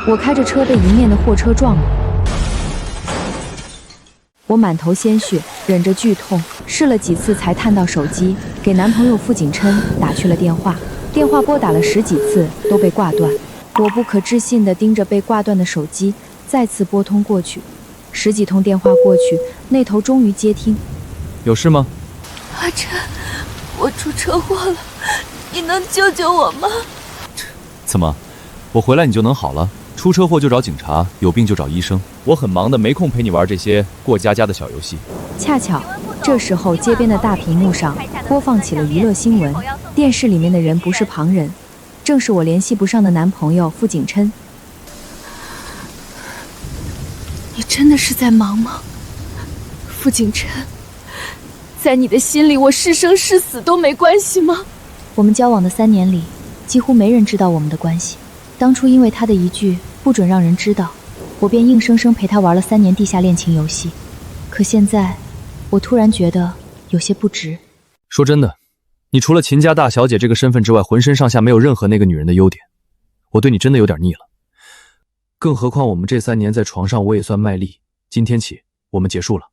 我开着车被迎面的货车撞了，我满头鲜血，忍着剧痛，试了几次才探到手机，给男朋友付景琛打去了电话。电话拨打了10几次都被挂断，我不可置信地盯着被挂断的手机，再次拨通过去，10几通电话过去，那头终于接听。有事吗？阿琛，我出车祸了，你能救救我吗？怎么，我回来你就能好了？出车祸就找警察，有病就找医生。我很忙的，没空陪你玩这些过家家的小游戏。恰巧这时候，街边的大屏幕上播放起了娱乐新闻，电视里面的人不是旁人，正是我联系不上的男朋友付景琛。你真的是在忙吗？付景琛，在你的心里，我是生是死都没关系吗？我们交往的3年里，几乎没人知道我们的关系。当初因为他的一句不准让人知道，我便硬生生陪他玩了3年地下恋情游戏。可现在，我突然觉得有些不值。说真的，你除了秦家大小姐这个身份之外，浑身上下没有任何那个女人的优点。我对你真的有点腻了。更何况我们这3年在床上我也算卖力，今天起我们结束了。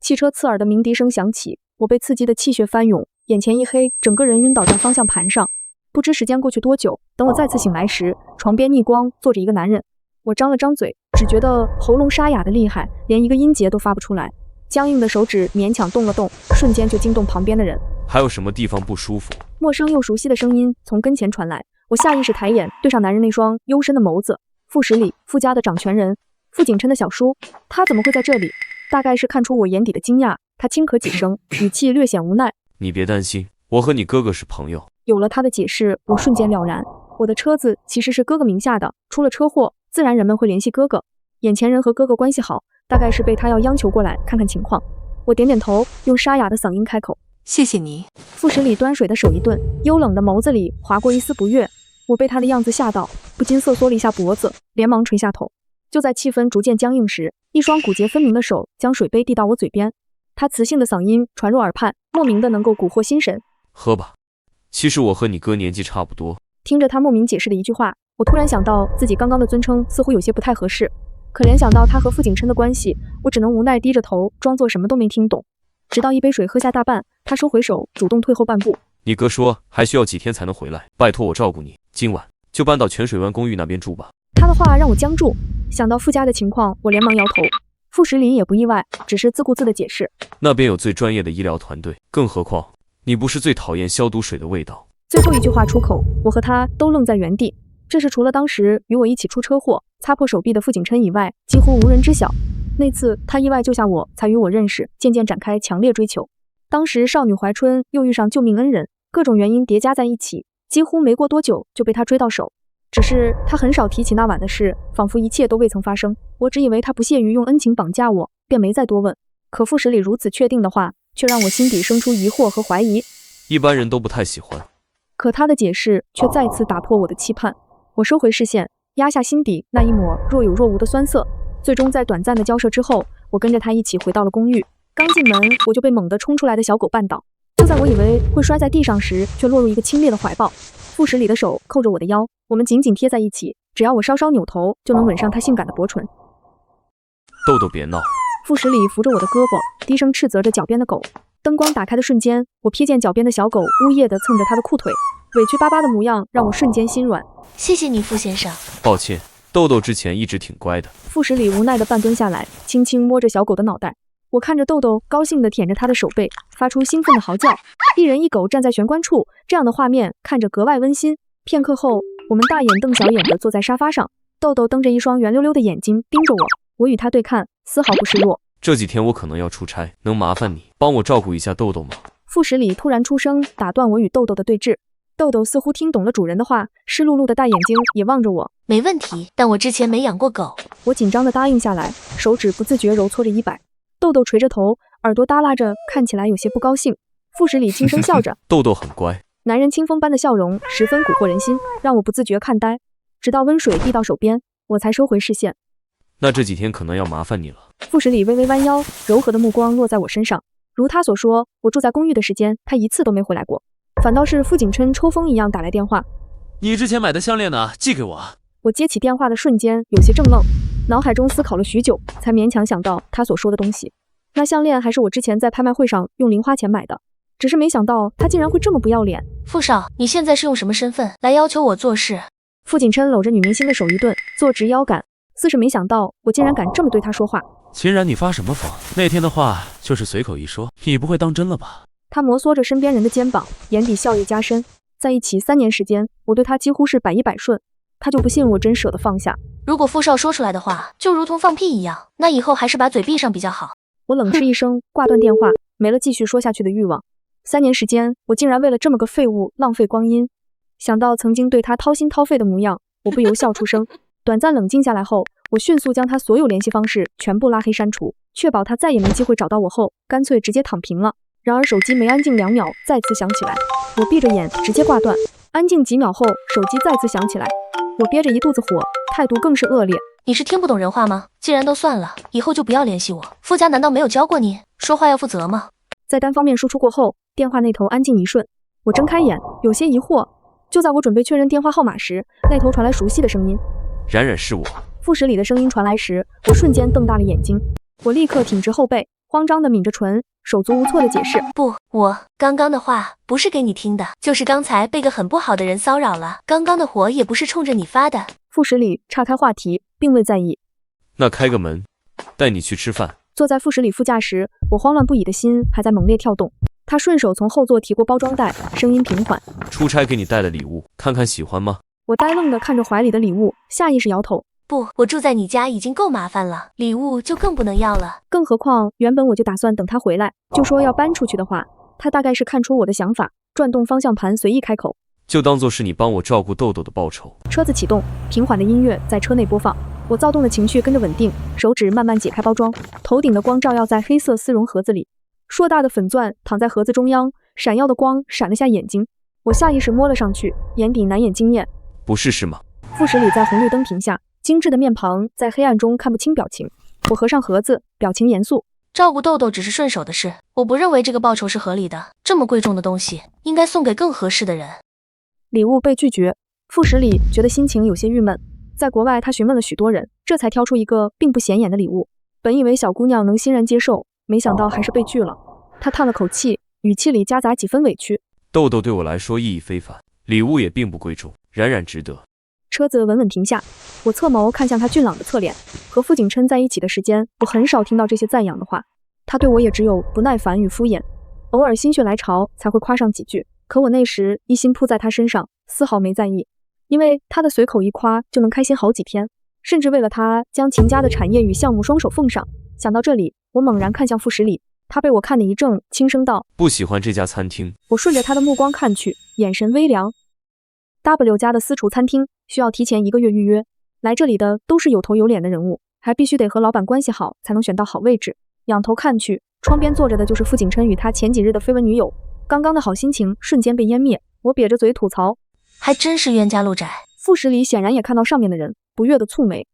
汽车刺耳的鸣笛声响起，我被刺激的气血翻涌，眼前一黑，整个人晕倒在方向盘上。不知时间过去多久，等我再次醒来时，床边逆光坐着一个男人。我张了张嘴，只觉得喉咙沙哑的厉害，连一个音节都发不出来。僵硬的手指勉强动了动，瞬间就惊动旁边的人。还有什么地方不舒服？陌生又熟悉的声音从跟前传来，我下意识抬眼对上男人那双幽深的眸子。傅十里，傅家的掌权人，傅景琛的小叔，他怎么会在这里？大概是看出我眼底的惊讶，他轻咳几声，语气略显无奈。你别担心，我和你哥哥是朋友。有了他的解释，我瞬间了然。我的车子其实是哥哥名下的，出了车祸，自然人们会联系哥哥。眼前人和哥哥关系好，大概是被他要央求过来看看情况。我点点头，用沙哑的嗓音开口：谢谢你。傅十里端水的手一顿，幽冷的眸子里划过一丝不悦。我被他的样子吓到，不禁瑟缩了一下脖子，连忙垂下头。就在气氛逐渐僵硬时，一双骨节分明的手将水杯递到我嘴边，他磁性的嗓音传入耳畔，莫名的能够蛊惑心神。喝吧，其实我和你哥年纪差不多。听着他莫名解释的一句话，我突然想到自己刚刚的尊称似乎有些不太合适，可联想到他和傅景琛的关系，我只能无奈低着头，装作什么都没听懂。直到一杯水喝下大半，他收回手，主动退后半步。你哥说还需要几天才能回来，拜托我照顾你，今晚就搬到泉水湾公寓那边住吧。他的话让我僵住，想到傅家的情况，我连忙摇头。傅十里也不意外，只是自顾自的解释，那边有最专业的医疗团队，更何况你不是最讨厌消毒水的味道。最后一句话出口，我和他都愣在原地。这是除了当时与我一起出车祸擦破手臂的傅景琛以外，几乎无人知晓。那次他意外救下我，才与我认识，渐渐展开强烈追求。当时少女怀春，又遇上救命恩人，各种原因叠加在一起，几乎没过多久就被他追到手。只是他很少提起那晚的事，仿佛一切都未曾发生。我只以为他不屑于用恩情绑架我，便没再多问。可傅十里如此确定的话，却让我心底生出疑惑和怀疑。一般人都不太喜欢。可他的解释却再次打破我的期盼。我收回视线，压下心底那一抹若有若无的酸涩。最终在短暂的交涉之后，我跟着他一起回到了公寓。刚进门，我就被猛地冲出来的小狗绊倒。就在我以为会摔在地上时，却落入一个轻蔑的怀抱。傅十里的手扣着我的腰，我们紧紧贴在一起，只要我稍稍扭头，就能吻上他性感的薄唇。豆豆别闹。傅十里扶着我的胳膊，低声斥责着脚边的狗。灯光打开的瞬间，我瞥见脚边的小狗呜咽地蹭着他的裤腿，委屈巴巴的模样让我瞬间心软。谢谢你，傅先生。抱歉，豆豆之前一直挺乖的。傅十里无奈地半蹲下来，轻轻摸着小狗的脑袋。我看着豆豆高兴地舔着他的手背，发出兴奋的嚎叫。一人一狗站在玄关处，这样的画面看着格外温馨。片刻后，我们大眼瞪小眼地坐在沙发上，豆豆瞪着一双圆溜溜的眼睛盯着我，我与他对看，丝毫不示弱。这几天我可能要出差，能麻烦你帮我照顾一下豆豆吗？傅十里突然出声，打断我与豆豆的对峙。豆豆似乎听懂了主人的话，湿漉漉的大眼睛也望着我。没问题，但我之前没养过狗。我紧张地答应下来，手指不自觉揉搓着衣摆。豆豆垂着头，耳朵耷拉着，看起来有些不高兴。傅十里轻声笑着，豆豆很乖。男人清风般的笑容十分蛊惑人心，让我不自觉看呆。直到温水递到手边，我才收回视线。那这几天可能要麻烦你了。傅十里微微弯腰，柔和的目光落在我身上。如他所说，我住在公寓的时间，他一次都没回来过，反倒是傅景琛抽风一样打来电话。你之前买的项链呢？寄给我。我接起电话的瞬间有些怔愣，脑海中思考了许久，才勉强想到他所说的东西。那项链还是我之前在拍卖会上用零花钱买的，只是没想到他竟然会这么不要脸。傅少，你现在是用什么身份来要求我做事？傅景琛搂着女明星的手一顿，坐直腰杆，似是没想到我竟然敢这么对他说话。秦然，你发什么疯？那天的话就是随口一说，你不会当真了吧？他摩挲着身边人的肩膀，眼底笑意加深。在一起3年时间，我对他几乎是百依百顺，他就不信我真舍得放下。如果傅少说出来的话，就如同放屁一样，那以后还是把嘴闭上比较好。我冷嗤一声，挂断电话，没了继续说下去的欲望。3年时间，我竟然为了这么个废物浪费光阴。想到曾经对他掏心掏肺的模样，我不由笑出声。短暂冷静下来后，我迅速将他所有联系方式全部拉黑删除，确保他再也没机会找到我后，干脆直接躺平了。然而手机没安静2秒，再次响起来，我闭着眼直接挂断。安静几秒后，手机再次响起来，我憋着一肚子火，态度更是恶劣。你是听不懂人话吗？既然都算了，以后就不要联系我。傅家难道没有教过你说话要负责吗？在单方面输出过后，电话那头安静一瞬，我睁开眼，有些疑惑。就在我准备确认电话号码时，那头传来熟悉的声音。冉冉，是我。傅十里的声音传来时，我瞬间瞪大了眼睛。我立刻挺直后背，慌张地抿着唇，手足无措地解释：不，我刚刚的话不是给你听的，就是刚才被个很不好的人骚扰了，刚刚的火也不是冲着你发的。傅十里岔开话题，并未在意。那开个门，带你去吃饭。坐在傅十里副驾时，我慌乱不已的心还在猛烈跳动。他顺手从后座提过包装袋，声音平缓：出差给你带了礼物，看看喜欢吗？我呆愣地看着怀里的礼物，下意识摇头。不，我住在你家已经够麻烦了，礼物就更不能要了。更何况原本我就打算等他回来就说要搬出去的话，他大概是看出我的想法，转动方向盘随意开口：就当做是你帮我照顾豆豆的报酬。车子启动，平缓的音乐在车内播放，我躁动的情绪跟着稳定，手指慢慢解开包装，头顶的光照耀在黑色丝绒盒子里，硕大的粉钻躺在盒子中央，闪耀的光闪了下眼睛，我下意识摸了上去，眼底难掩惊艳。不试试吗？傅十里在红绿灯停下，精致的面庞在黑暗中看不清表情。我合上盒子，表情严肃。照顾豆豆只是顺手的事，我不认为这个报酬是合理的。这么贵重的东西，应该送给更合适的人。礼物被拒绝，傅十里觉得心情有些郁闷。在国外，他询问了许多人，这才挑出一个并不显眼的礼物。本以为小姑娘能欣然接受，没想到还是被拒了。他叹了口气，语气里夹杂几分委屈。豆豆对我来说意义非凡，礼物也并不贵重，冉冉值得。车子稳稳停下，我侧眸看向他俊朗的侧脸。和傅景琛在一起的时间，我很少听到这些赞扬的话，他对我也只有不耐烦与敷衍，偶尔心血来潮才会夸上几句。可我那时一心扑在他身上，丝毫没在意，因为他的随口一夸就能开心好几天，甚至为了他将秦家的产业与项目双手奉上。想到这里，我猛然看向傅十里，他被我看得一怔，轻声道：不喜欢这家餐厅。我顺着他的目光看去，眼神微凉。W 家的私厨餐厅需要提前1个月预约，来这里的都是有头有脸的人物，还必须得和老板关系好才能选到好位置。仰头看去，窗边坐着的就是傅景琛与他前几日的绯闻女友。刚刚的好心情瞬间被湮灭，我瘪着嘴吐槽：还真是冤家路窄。傅十里显然也看到上面的人，不悦的蹙眉。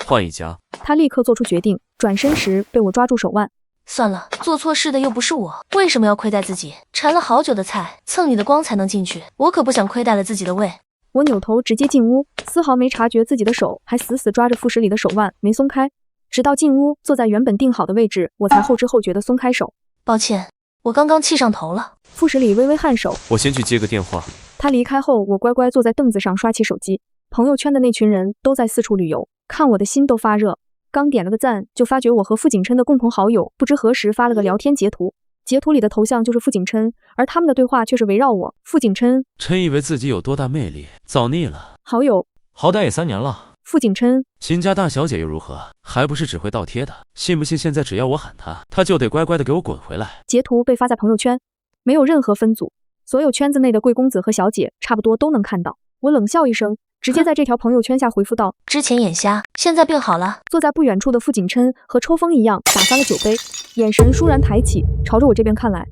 换一家。他立刻做出决定，转身时被我抓住手腕。算了，做错事的又不是我，为什么要亏待自己？馋了好久的菜，蹭你的光才能进去，我可不想亏待了自己的胃。我扭头直接进屋，丝毫没察觉自己的手还死死抓着傅十里的手腕没松开，直到进屋坐在原本定好的位置，我才后知后觉的松开手。抱歉，我刚刚气上头了。傅十里微微颔首，我先去接个电话。他离开后，我乖乖坐在凳子上刷起手机。朋友圈的那群人都在四处旅游，看我的心都发热。刚点了个赞，就发觉我和傅景琛的共同好友不知何时发了个聊天截图，截图里的头像就是傅景琛，而他们的对话却是围绕我。傅景琛，真以为自己有多大魅力，早腻了。好友，好歹也3年了。傅景琛，秦家大小姐又如何？还不是只会倒贴的。信不信现在只要我喊她，她就得乖乖的给我滚回来。截图被发在朋友圈，没有任何分组，所有圈子内的贵公子和小姐差不多都能看到。我冷笑一声，直接在这条朋友圈下回复道：之前眼瞎，现在病好了。坐在不远处的傅景琛和抽风一样打翻了酒杯，眼神倏然抬起，朝着我这边看来。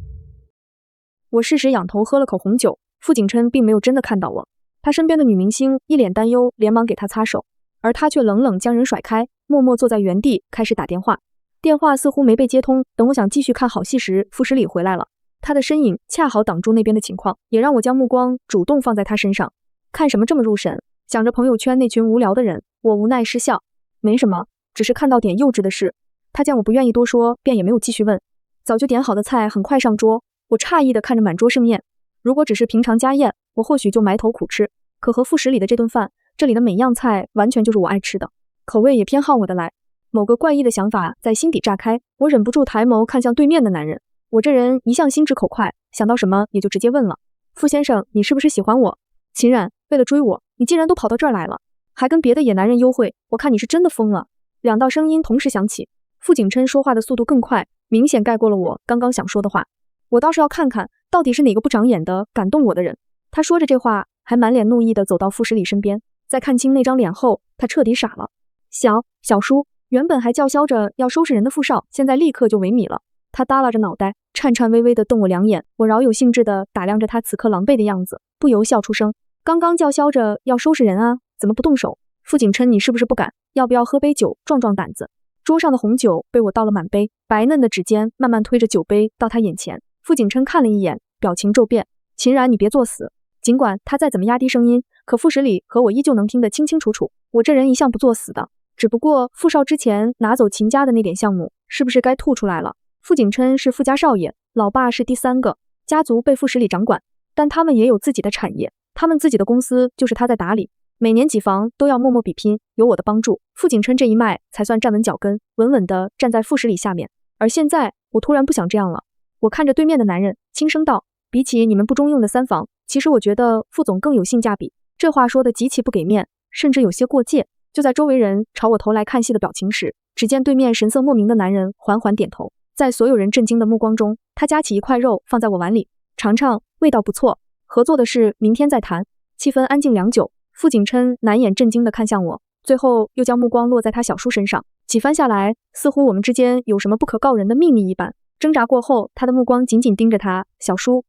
我适时仰头喝了口红酒，傅景琛并没有真的看到我，他身边的女明星一脸担忧，连忙给他擦手，而他却冷冷将人甩开，默默坐在原地开始打电话。电话似乎没被接通，等我想继续看好戏时，傅十里回来了。他的身影恰好挡住那边的情况，也让我将目光主动放在他身上。看什么这么入神？想着朋友圈那群无聊的人，我无奈失笑。没什么，只是看到点幼稚的事。他见我不愿意多说，便也没有继续问。早就点好的菜很快上桌，我诧异地看着满桌盛宴。如果只是平常家宴，我或许就埋头苦吃。可和傅十里的这顿饭，这里的每样菜完全就是我爱吃的，口味也偏好我的来。某个怪异的想法在心底炸开，我忍不住抬眸看向对面的男人。我这人一向心直口快，想到什么也就直接问了。傅先生，你是不是喜欢我？秦冉，为了追我，你竟然都跑到这儿来了，还跟别的野男人幽会，我看你是真的疯了。两道声音同时响起，傅景琛说话的速度更快，明显盖过了我刚刚想说的话。我倒是要看看，到底是哪个不长眼的感动我的人。他说着这话，还满脸怒意地走到傅十里身边，在看清那张脸后，他彻底傻了。小叔，原本还叫嚣着要收拾人的傅少，现在立刻就萎靡了。他耷拉着脑袋，颤颤巍巍地瞪我两眼，我饶有兴致地打量着他此刻狼狈的样子，不由笑出声。刚刚叫嚣着要收拾人啊，怎么不动手？傅景琛，你是不是不敢？要不要喝杯酒壮壮胆子？桌上的红酒被我倒了满杯，白嫩的指尖慢慢推着酒杯到他眼前。傅景琛看了一眼，表情骤变。秦冉，你别作死。尽管他再怎么压低声音，可傅十里和我依旧能听得清清楚楚。我这人一向不作死的，只不过傅少之前拿走秦家的那点项目，是不是该吐出来了？傅景琛是傅家少爷，老爸是第三个，家族被傅十里掌管，但他们也有自己的产业，他们自己的公司就是他在打理，每年几房都要默默比拼，有我的帮助，傅景琛这一脉才算站稳脚跟，稳稳地站在傅十里下面。而现在我突然不想这样了。我看着对面的男人，轻声道，比起你们不中用的三房，其实我觉得傅总更有性价比。这话说得极其不给面，甚至有些过界。就在周围人朝我投来看戏的表情时，只见对面神色莫名的男人缓缓点头。在所有人震惊的目光中，他夹起一块肉放在我碗里，尝尝，味道不错，合作的事明天再谈。气氛安静良久，傅景琛难掩震惊地看向我，最后又将目光落在他小叔身上，几番下来，似乎我们之间有什么不可告人的秘密一般。挣扎过后，他的目光紧紧盯着他。小叔，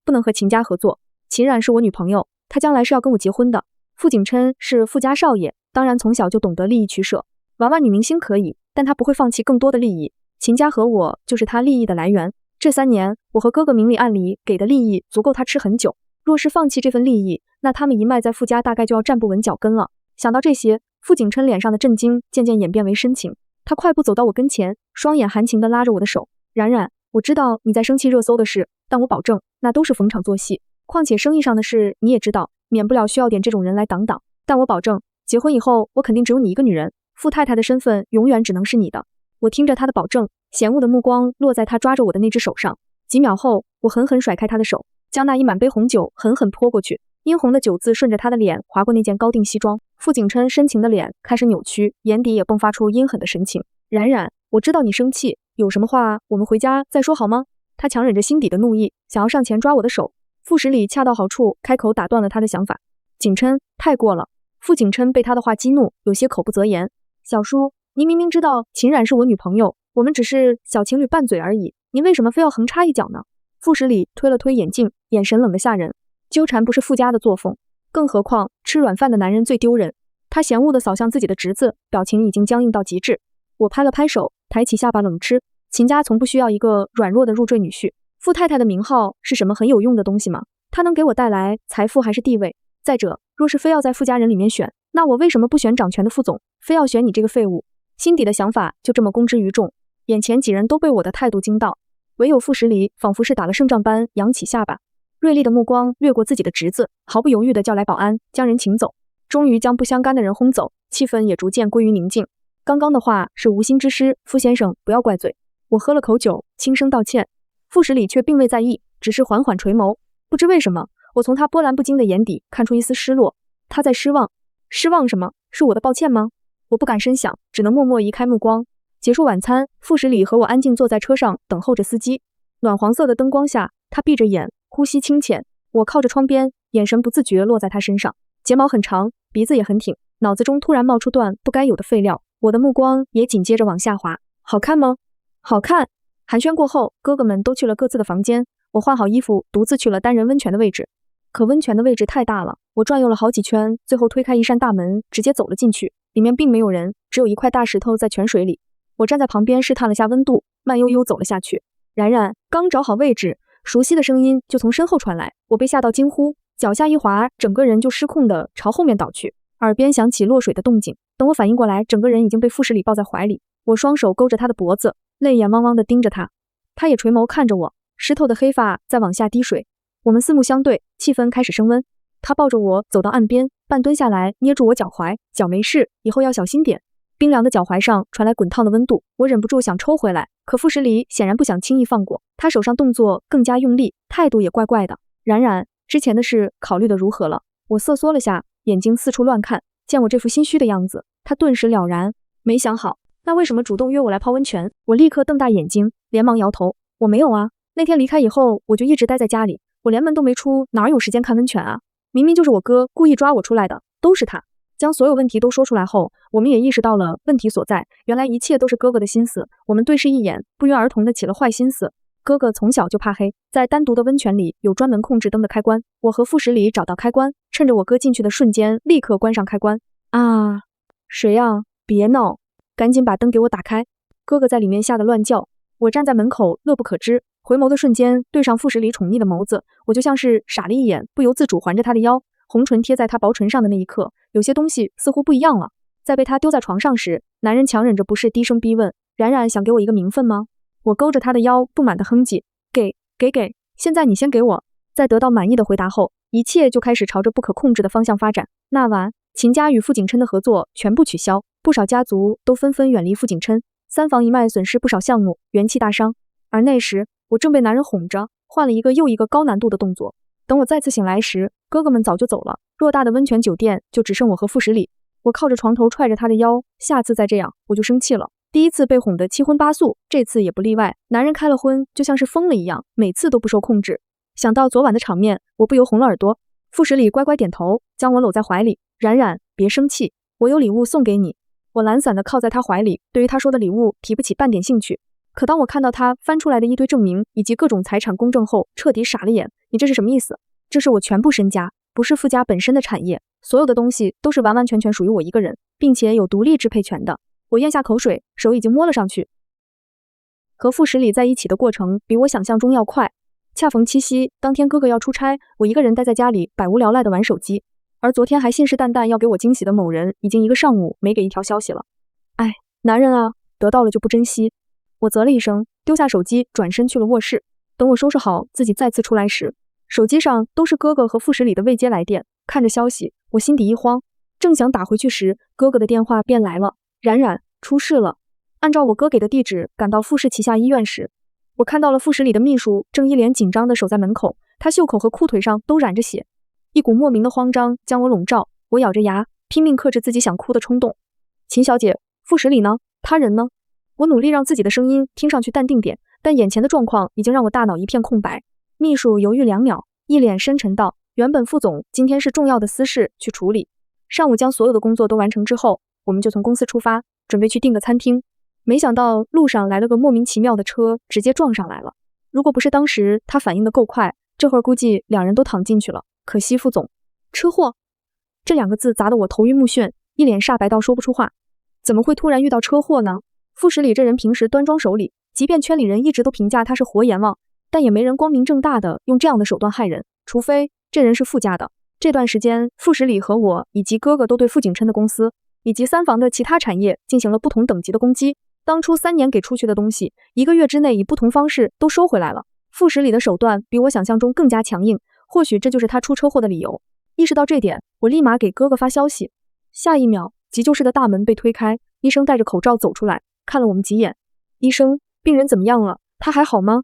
不能和秦家合作。秦冉是我女朋友，她将来是要跟我结婚的。傅景琛是傅家少爷，当然从小就懂得利益取舍。娃娃女明星可以，但他不会放弃更多的利益。秦家和我就是他利益的来源。这3年，我和哥哥明里暗里给的利益足够他吃很久。若是放弃这份利益，那他们一脉在傅家大概就要站不稳脚跟了。想到这些，傅景琛脸上的震惊渐渐演变为深情。他快步走到我跟前，双眼含情地拉着我的手。冉，我知道你在生气热搜的事，但我保证那都是逢场作戏。况且生意上的事你也知道，免不了需要点这种人来挡挡。但我保证，结婚以后我肯定只有你一个女人，傅太太的身份永远只能是你的。我听着他的保证，嫌恶的目光落在他抓着我的那只手上。几秒后，我狠狠甩开他的手，将那一满杯红酒狠狠泼过去。殷红的酒渍顺着他的脸划过那件高定西装。傅景琛深情的脸开始扭曲，眼底也迸发出阴狠的神情。冉，我知道你生气，有什么话我们回家再说好吗？他强忍着心底的怒意，想要上前抓我的手。傅十里恰到好处开口打断了他的想法。景琛，太过了。傅景琛被他的话激怒，有些口不择言。小叔，您明明知道秦冉是我女朋友，我们只是小情侣拌嘴而已，您为什么非要横插一脚呢？傅十里推了推眼镜，眼神冷得吓人。纠缠不是傅家的作风，更何况吃软饭的男人最丢人。他嫌恶地扫向自己的侄子，表情已经僵硬到极致。我拍了拍手，抬起下巴冷嗤。秦家从不需要一个软弱的入赘女婿。傅太太的名号是什么很有用的东西吗？她能给我带来财富还是地位？再者，若是非要在傅家人里面选，那我为什么不选掌权的傅总，非要选你这个废物？心底的想法就这么公之于众。眼前几人都被我的态度惊到，唯有傅十里仿佛是打了胜仗般扬起下巴，锐利的目光掠过自己的侄子，毫不犹豫地叫来保安，将人请走。终于将不相干的人轰走，气氛也逐渐归于宁静。刚刚的话是无心之失，傅先生不要怪罪。我喝了口酒，轻声道歉。傅十里却并未在意，只是缓缓垂眸。不知为什么，我从他波澜不惊的眼底看出一丝失落。他在失望。失望什么？是我的抱歉吗？我不敢深想，只能默默移开目光。结束晚餐，傅十里和我安静坐在车上等候着司机。暖黄色的灯光下，他闭着眼，呼吸清浅。我靠着窗边，眼神不自觉落在他身上。睫毛很长，鼻子也很挺，脑子中突然冒出段不该有的废料。我的目光也紧接着往下滑。好看吗？好看。寒暄过后，哥哥们都去了各自的房间，我换好衣服，独自去了单人温泉的位置。可温泉的位置太大了，我转悠了好几圈，最后推开一扇大门，直接走了进去。里面并没有人，只有一块大石头在泉水里。我站在旁边试探了下温度，慢悠悠走了下去。冉冉刚找好位置，熟悉的声音就从身后传来，我被吓到惊呼，脚下一滑，整个人就失控的朝后面倒去，耳边响起落水的动静。等我反应过来，整个人已经被傅十里抱在怀里，我双手勾着他的脖子，泪眼汪汪的盯着他，他也垂眸看着我，湿透的黑发在往下滴水。我们四目相对，气氛开始升温。他抱着我走到岸边，半蹲下来捏住我脚踝，脚没事，以后要小心点。冰凉的脚踝上传来滚烫的温度，我忍不住想抽回来，可傅十里显然不想轻易放过，他手上动作更加用力，态度也怪怪的。冉冉，之前的事考虑的如何了？我瑟缩了下，眼睛四处乱看，见我这副心虚的样子，他顿时了然，没想好。那为什么主动约我来泡温泉？我立刻瞪大眼睛，连忙摇头，我没有啊，那天离开以后我就一直待在家里，我连门都没出，哪有时间看温泉啊？明明就是我哥故意抓我出来的，都是他。将所有问题都说出来后，我们也意识到了问题所在，原来一切都是哥哥的心思。我们对视一眼，不约而同的起了坏心思。哥哥从小就怕黑，在单独的温泉里有专门控制灯的开关，我和傅十里找到开关，趁着我哥进去的瞬间立刻关上开关。啊，谁啊？别闹，赶紧把灯给我打开。哥哥在里面吓得乱叫，我站在门口乐不可支，回眸的瞬间对上傅十里宠溺的眸子，我就像是傻了一眼，不由自主环着他的腰，红唇贴在他薄唇上的那一刻，有些东西似乎不一样了。在被他丢在床上时，男人强忍着不适低声逼问，冉冉想给我一个名分吗？我勾着他的腰不满的哼唧，给，现在你先给我。在得到满意的回答后，一切就开始朝着不可控制的方向发展。那晚，秦家与傅景琛的合作全部取消，不少家族都纷纷远离傅景琛，三房一脉损失不少项目，元气大伤。而那时，我正被男人哄着，换了一个又一个高难度的动作。等我再次醒来时，哥哥们早就走了，偌大的温泉酒店就只剩我和傅十里。我靠着床头踹着他的腰，下次再这样我就生气了。第一次被哄得七荤八素，这次也不例外。男人开了荤，就像是疯了一样，每次都不受控制。想到昨晚的场面，我不由红了耳朵。傅十里乖乖点头，将我搂在怀里。冉冉，别生气，我有礼物送给你。我懒散地靠在他怀里，对于他说的礼物提不起半点兴趣。可当我看到他翻出来的一堆证明以及各种财产公证后，彻底傻了眼。你这是什么意思？这是我全部身家，不是傅家本身的产业，所有的东西都是完完全全属于我一个人，并且有独立支配权的。我咽下口水，手已经摸了上去。和傅十里在一起的过程比我想象中要快。恰逢七夕，当天哥哥要出差，我一个人待在家里百无聊赖的玩手机。而昨天还信誓旦旦要给我惊喜的某人，已经一个上午没给一条消息了。哎，男人啊，得到了就不珍惜。我啧了一声，丢下手机，转身去了卧室。等我收拾好自己再次出来时，手机上都是哥哥和傅十里的未接来电。看着消息，我心底一慌，正想打回去时，哥哥的电话便来了。冉冉，出事了。按照我哥给的地址赶到傅氏旗下医院时，我看到了傅十里的秘书正一脸紧张地守在门口，他袖口和裤腿上都染着血，一股莫名的慌张将我笼罩。我咬着牙，拼命克制自己想哭的冲动。秦小姐，傅十里呢？他人呢？我努力让自己的声音听上去淡定点，但眼前的状况已经让我大脑一片空白。秘书犹豫2秒，一脸深沉道：原本傅总今天是重要的私事去处理，上午将所有的工作都完成之后，我们就从公司出发，准备去订个餐厅。没想到路上来了个莫名其妙的车，直接撞上来了。如果不是当时他反应的够快，这会儿估计两人都躺进去了。可惜傅总，车祸这2个字砸得我头晕目眩，一脸煞白到说不出话。怎么会突然遇到车祸呢？傅十里这人平时端庄守礼，即便圈里人一直都评价他是活阎王，但也没人光明正大的用这样的手段害人，除非这人是傅家的。这段时间，傅十里和我以及哥哥都对傅景琛的公司以及三房的其他产业进行了不同等级的攻击。当初3年给出去的东西，1个月之内以不同方式都收回来了。傅十里的手段比我想象中更加强硬，或许这就是他出车祸的理由。意识到这点，我立马给哥哥发消息。下一秒，急救室的大门被推开，医生戴着口罩走出来，看了我们几眼。医生，病人怎么样了？他还好吗？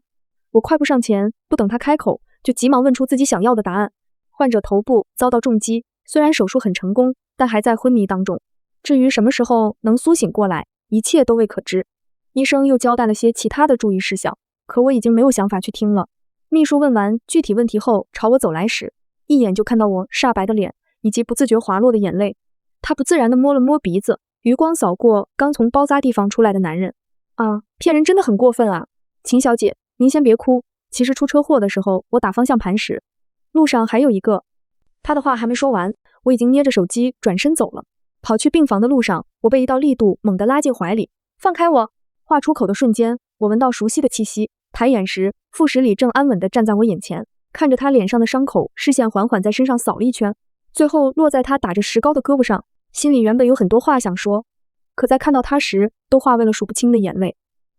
我快步上前，不等他开口，就急忙问出自己想要的答案。患者头部遭到重击，虽然手术很成功，但还在昏迷当中。至于什么时候能苏醒过来，一切都未可知。医生又交代了些其他的注意事项，可我已经没有想法去听了。秘书问完具体问题后，朝我走来时，一眼就看到我煞白的脸以及不自觉滑落的眼泪。他不自然地摸了摸鼻子，余光扫过刚从包扎地方出来的男人。啊，骗人真的很过分啊！秦小姐，您先别哭。其实出车祸的时候，我打方向盘时，路上还有一个……他的话还没说完，我已经捏着手机转身走了。跑去病房的路上，我被一道力度猛地拉进怀里。放开我！话出口的瞬间，我闻到熟悉的气息，抬眼时，傅十里正安稳地站在我眼前，看着他脸上的伤口，视线缓缓在身上扫了一圈，最后落在他打着石膏的胳膊上。心里原本有很多话想说，可在看到他时，都化为了数不清的眼泪。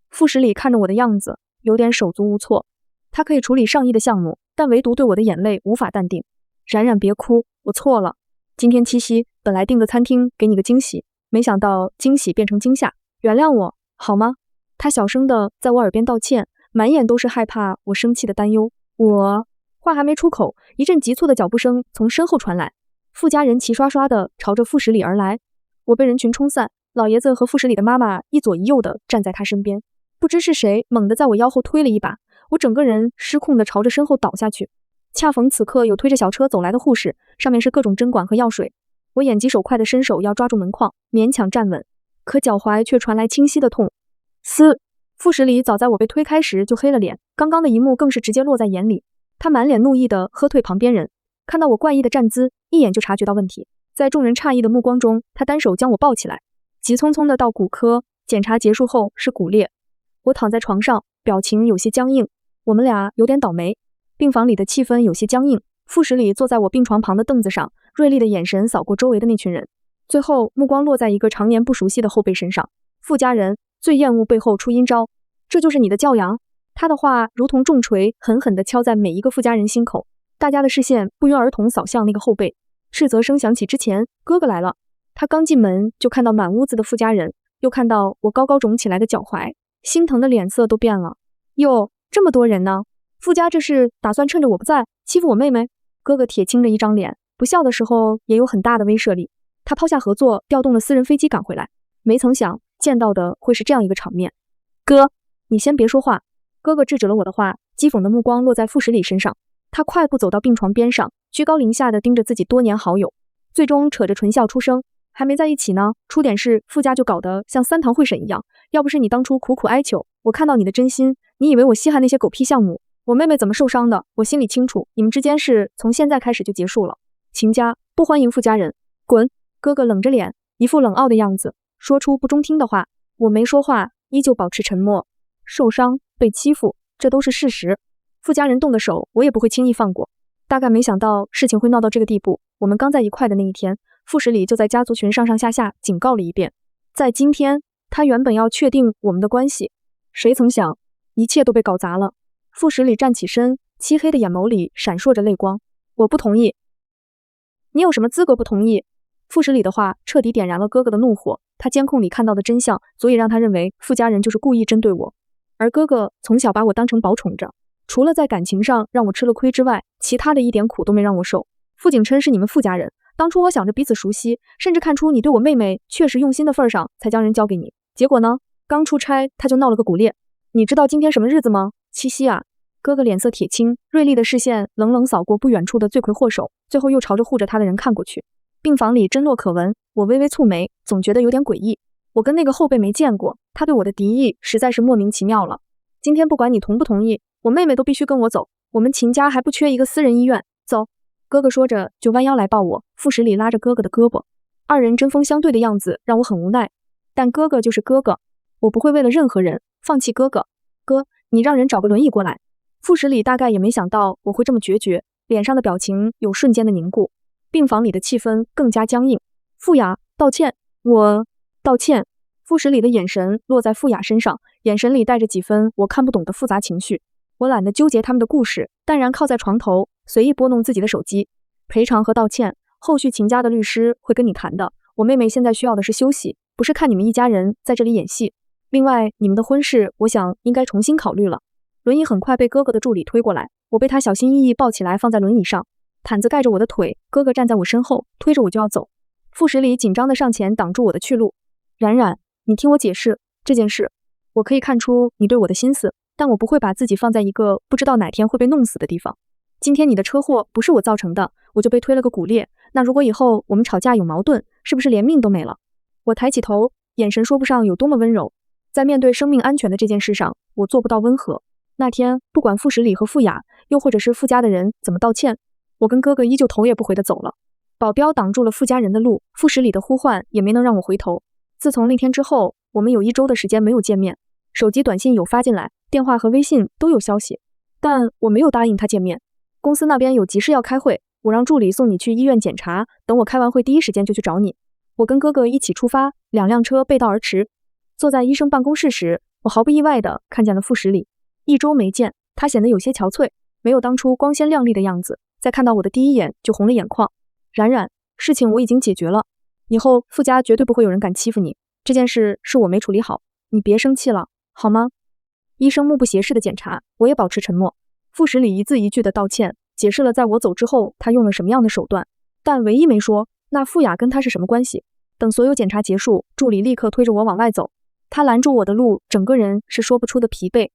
傅十里看着我的样子，有点手足无措。他可以处理上亿的项目，但唯独对我的眼泪无法淡定。冉冉别哭，我错了。今天七夕，本来订个餐厅给你个惊喜，没想到惊喜变成惊吓，原谅我好吗？他小声的在我耳边道歉，满眼都是害怕我生气的担忧。我话还没出口，一阵急促的脚步声从身后传来，傅家人齐刷刷的朝着傅十里而来。我被人群冲散，老爷子和傅十里的妈妈一左一右的站在他身边。不知是谁猛地在我腰后推了一把，我整个人失控的朝着身后倒下去。恰逢此刻有推着小车走来的护士，上面是各种针管和药水。我眼疾手快的伸手要抓住门框，勉强站稳，可脚踝却传来清晰的痛。傅十里早在我被推开时就黑了脸，刚刚的一幕更是直接落在眼里。他满脸怒意的喝退旁边人，看到我怪异的站姿，一眼就察觉到问题。在众人诧异的目光中，他单手将我抱起来，急匆匆的到骨科。检查结束后是骨裂。我躺在床上，表情有些僵硬。我们俩有点倒霉。病房里的气氛有些僵硬，傅十里坐在我病床旁的凳子上，锐利的眼神扫过周围的那群人，最后目光落在一个常年不熟悉的后辈身上。傅家人最厌恶背后出阴招，这就是你的教养？他的话如同重锤，狠狠地敲在每一个傅家人心口。大家的视线不约而同扫向那个后辈。斥责声响起之前，哥哥来了。他刚进门就看到满屋子的傅家人，又看到我高高肿起来的脚踝，心疼的脸色都变了。哟，这么多人呢？傅家这是打算趁着我不在欺负我妹妹？哥哥铁青着一张脸，不笑的时候也有很大的威慑力。他抛下合作，调动了私人飞机赶回来，没曾想见到的会是这样一个场面。哥，你先别说话。哥哥制止了我的话，讥讽的目光落在傅十里身上。他快步走到病床边上，居高临下的盯着自己多年好友，最终扯着唇笑出声，还没在一起呢，出点事傅家就搞得像三堂会审一样。要不是你当初苦苦哀求，我看到你的真心，你以为我稀罕那些狗屁项目？我妹妹怎么受伤的，我心里清楚。你们之间事从现在开始就结束了。秦家不欢迎傅家人，滚！哥哥冷着脸，一副冷傲的样子，说出不中听的话。我没说话，依旧保持沉默。受伤、被欺负，这都是事实。傅家人动的手，我也不会轻易放过。大概没想到事情会闹到这个地步。我们刚在一块的那一天，傅十里就在家族群上上下下警告了一遍。在今天，他原本要确定我们的关系，谁曾想一切都被搞砸了。傅十里站起身，漆黑的眼眸里闪烁着泪光。我不同意。你有什么资格不同意？傅十里的话彻底点燃了哥哥的怒火。他监控里看到的真相，足以让他认为傅家人就是故意针对我。而哥哥从小把我当成宝宠着，除了在感情上让我吃了亏之外，其他的一点苦都没让我受。傅景琛是你们傅家人，当初我想着彼此熟悉，甚至看出你对我妹妹确实用心的份上，才将人交给你。结果呢，刚出差他就闹了个骨裂。你知道今天什么日子吗？七夕啊！哥哥脸色铁青，锐利的视线冷冷扫过不远处的罪魁祸首，最后又朝着护着他的人看过去。病房里针落可闻，我微微蹙眉，总觉得有点诡异。我跟那个后辈没见过，他对我的敌意实在是莫名其妙了。今天不管你同不同意，我妹妹都必须跟我走。我们秦家还不缺一个私人医院，走。哥哥说着就弯腰来抱我，傅十里拉着哥哥的胳膊，二人针锋相对的样子让我很无奈。但哥哥就是哥哥，我不会为了任何人放弃哥哥。哥，你让人找个轮椅过来。傅十里大概也没想到我会这么决绝，脸上的表情有瞬间的凝固，病房里的气氛更加僵硬。傅雅，道歉。我道歉。傅十里的眼神落在傅雅身上，眼神里带着几分我看不懂的复杂情绪。我懒得纠结他们的故事，淡然靠在床头，随意拨弄自己的手机。赔偿和道歉，后续秦家的律师会跟你谈的。我妹妹现在需要的是休息，不是看你们一家人在这里演戏。另外，你们的婚事，我想应该重新考虑了。轮椅很快被哥哥的助理推过来，我被他小心翼翼抱起来放在轮椅上，毯子盖着我的腿，哥哥站在我身后，推着我就要走。傅十里紧张的上前挡住我的去路。冉冉，你听我解释这件事。我可以看出你对我的心思，但我不会把自己放在一个不知道哪天会被弄死的地方。今天你的车祸不是我造成的，我就被推了个骨裂。那如果以后我们吵架有矛盾，是不是连命都没了？我抬起头，眼神说不上有多么温柔。在面对生命安全的这件事上，我做不到温和。那天，不管傅十里和傅雅，又或者是傅家的人怎么道歉，我跟哥哥依旧头也不回的走了。保镖挡住了傅家人的路，傅十里的呼唤也没能让我回头。自从那天之后，我们有1周的时间没有见面。手机短信有发进来，电话和微信都有消息，但我没有答应他见面。公司那边有急事要开会，我让助理送你去医院检查，等我开完会第一时间就去找你。我跟哥哥一起出发，2辆车背道而驰。坐在医生办公室时，我毫不意外地看见了傅十里。1周没见，他显得有些憔悴，没有当初光鲜亮丽的样子，在看到我的第一眼就红了眼眶。冉冉，事情我已经解决了，以后傅家绝对不会有人敢欺负你，这件事是我没处理好，你别生气了，好吗？医生目不斜视的检查，我也保持沉默。傅十里一字一句的道歉，解释了在我走之后他用了什么样的手段，但唯一没说那傅雅跟他是什么关系。等所有检查结束，助理立刻推着我往外走，他拦住我的路，整个人是说不出的疲惫。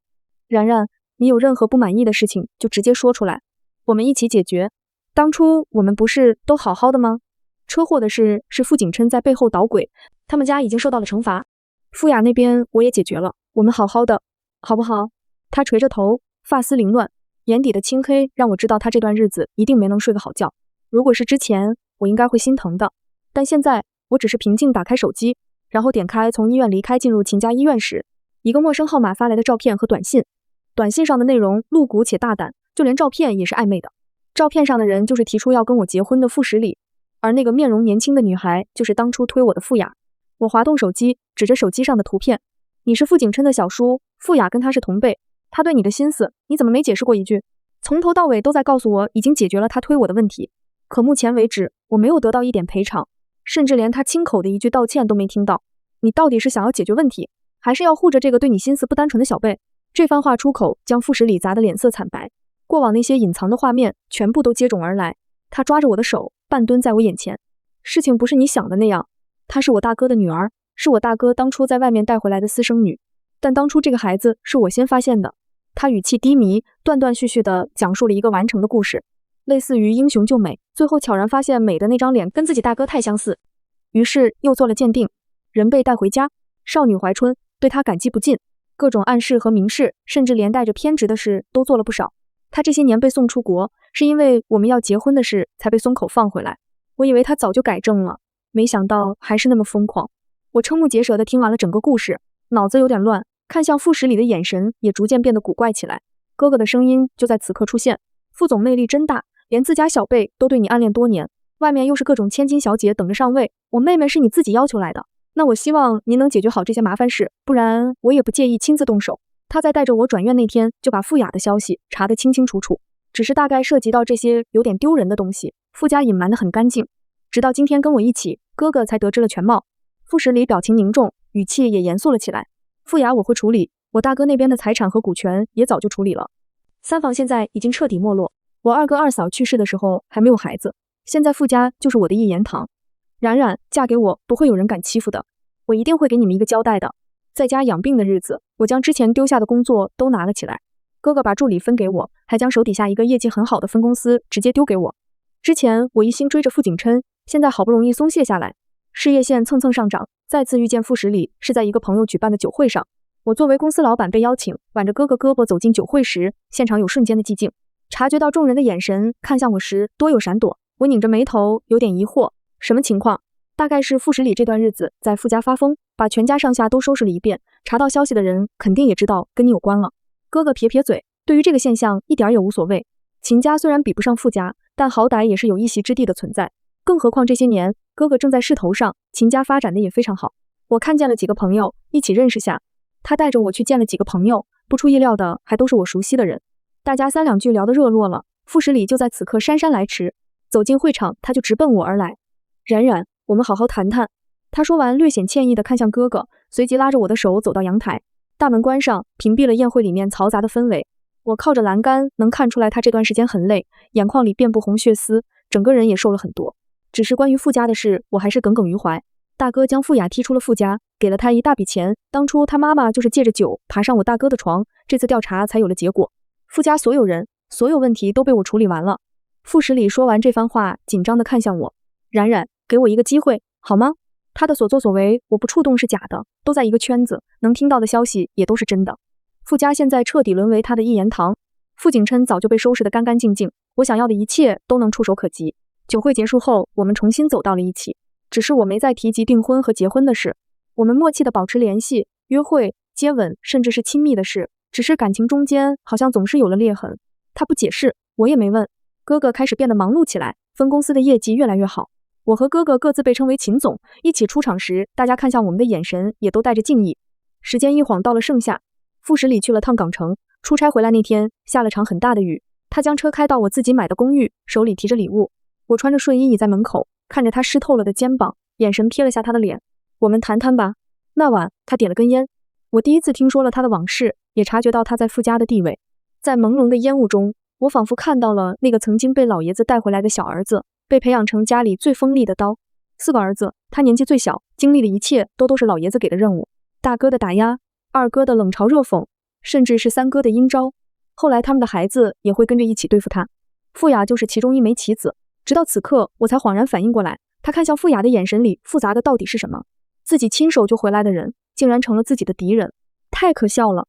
冉冉，你有任何不满意的事情就直接说出来，我们一起解决。当初我们不是都好好的吗？车祸的事是傅景琛在背后捣鬼，他们家已经受到了惩罚。傅雅那边我也解决了，我们好好的，好不好？他垂着头，发丝凌乱，眼底的青黑让我知道他这段日子一定没能睡个好觉。如果是之前，我应该会心疼的，但现在我只是平静打开手机，然后点开从医院离开进入秦家医院时，一个陌生号码发来的照片和短信。短信上的内容露骨且大胆，就连照片也是暧昧的。照片上的人就是提出要跟我结婚的傅十里，而那个面容年轻的女孩就是当初推我的傅雅。我滑动手机，指着手机上的图片，你是傅景琛的小叔，傅雅跟他是同辈，他对你的心思你怎么没解释过一句？从头到尾都在告诉我已经解决了他推我的问题，可目前为止我没有得到一点赔偿，甚至连他亲口的一句道歉都没听到。你到底是想要解决问题，还是要护着这个对你心思不单纯的小辈？这番话出口，将傅十里砸得脸色惨白，过往那些隐藏的画面全部都接踵而来。他抓着我的手，半蹲在我眼前。事情不是你想的那样，她是我大哥的女儿，是我大哥当初在外面带回来的私生女，但当初这个孩子是我先发现的。他语气低迷，断断续续地讲述了一个完整的故事，类似于英雄救美，最后悄然发现美的那张脸跟自己大哥太相似，于是又做了鉴定，人被带回家，少女怀春，对他感激不尽，各种暗示和明示，甚至连带着偏执的事都做了不少。他这些年被送出国，是因为我们要结婚的事才被松口放回来。我以为他早就改正了，没想到还是那么疯狂。我瞠目结舌地听完了整个故事，脑子有点乱，看向傅十里的眼神也逐渐变得古怪起来。哥哥的声音就在此刻出现，傅总魅力真大，连自家小辈都对你暗恋多年，外面又是各种千金小姐等着上位，我妹妹是你自己要求来的，那我希望您能解决好这些麻烦事，不然我也不介意亲自动手。他在带着我转院那天就把傅雅的消息查得清清楚楚，只是大概涉及到这些有点丢人的东西，傅家隐瞒得很干净，直到今天跟我一起，哥哥才得知了全貌。傅十里表情凝重，语气也严肃了起来。傅雅我会处理，我大哥那边的财产和股权也早就处理了。三房现在已经彻底没落，我二哥二嫂去世的时候还没有孩子，现在傅家就是我的一言堂。冉冉嫁给我，不会有人敢欺负的，我一定会给你们一个交代的。在家养病的日子，我将之前丢下的工作都拿了起来，哥哥把助理分给我，还将手底下一个业绩很好的分公司直接丢给我。之前我一心追着傅景琛，现在好不容易松懈下来，事业线蹭蹭上涨，再次遇见傅十里是在一个朋友举办的酒会上。我作为公司老板被邀请，挽着哥哥胳膊走进酒会时，现场有瞬间的寂静。察觉到众人的眼神看向我时，多有闪躲。我拧着眉头，有点疑惑，什么情况？大概是傅十里这段日子在傅家发疯，把全家上下都收拾了一遍，查到消息的人肯定也知道跟你有关了。哥哥撇撇嘴，对于这个现象一点也无所谓。秦家虽然比不上傅家，但好歹也是有一席之地的存在，更何况这些年哥哥正在势头上，秦家发展的也非常好。我看见了几个朋友，一起认识下，他带着我去见了几个朋友，不出意料的还都是我熟悉的人。大家三两句聊得热络了，傅十里就在此刻姗姗来迟，走进会场他就直奔我而来。冉冉，我们好好谈谈。他说完略显歉意地看向哥哥，随即拉着我的手走到阳台，大门关上，屏蔽了宴会里面嘈杂的氛围。我靠着栏杆，能看出来他这段时间很累，眼眶里遍布红血丝，整个人也瘦了很多。只是关于傅家的事，我还是耿耿于怀。大哥将傅雅踢出了傅家，给了他一大笔钱，当初他妈妈就是借着酒爬上我大哥的床，这次调查才有了结果。傅家所有人，所有问题都被我处理完了。傅十里说完这番话，紧张地看向我，冉冉，给我一个机会好吗？他的所作所为我不触动是假的，都在一个圈子，能听到的消息也都是真的。傅家现在彻底沦为他的一言堂，傅景琛早就被收拾得干干净净，我想要的一切都能触手可及。酒会结束后，我们重新走到了一起，只是我没再提及订婚和结婚的事，我们默契地保持联系，约会、接吻，甚至是亲密的事，只是感情中间好像总是有了裂痕。他不解释，我也没问。哥哥开始变得忙碌起来，分公司的业绩越来越好。我和哥哥各自被称为秦总，一起出场时，大家看向我们的眼神也都带着敬意。时间一晃到了盛夏，傅十里去了趟港城，出差回来那天下了场很大的雨。他将车开到我自己买的公寓，手里提着礼物。我穿着睡衣倚在门口，看着他湿透了的肩膀，眼神瞥了下他的脸。我们谈谈吧。那晚他点了根烟，我第一次听说了他的往事，也察觉到他在傅家的地位。在朦胧的烟雾中，我仿佛看到了那个曾经被老爷子带回来的小儿子，被培养成家里最锋利的刀。4个儿子，他年纪最小，经历的一切都是老爷子给的任务。大哥的打压，二哥的冷嘲热讽，甚至是三哥的阴招。后来他们的孩子也会跟着一起对付他。傅雅就是其中一枚棋子。直到此刻，我才恍然反应过来，他看向傅雅的眼神里复杂的到底是什么？自己亲手就回来的人，竟然成了自己的敌人，太可笑了。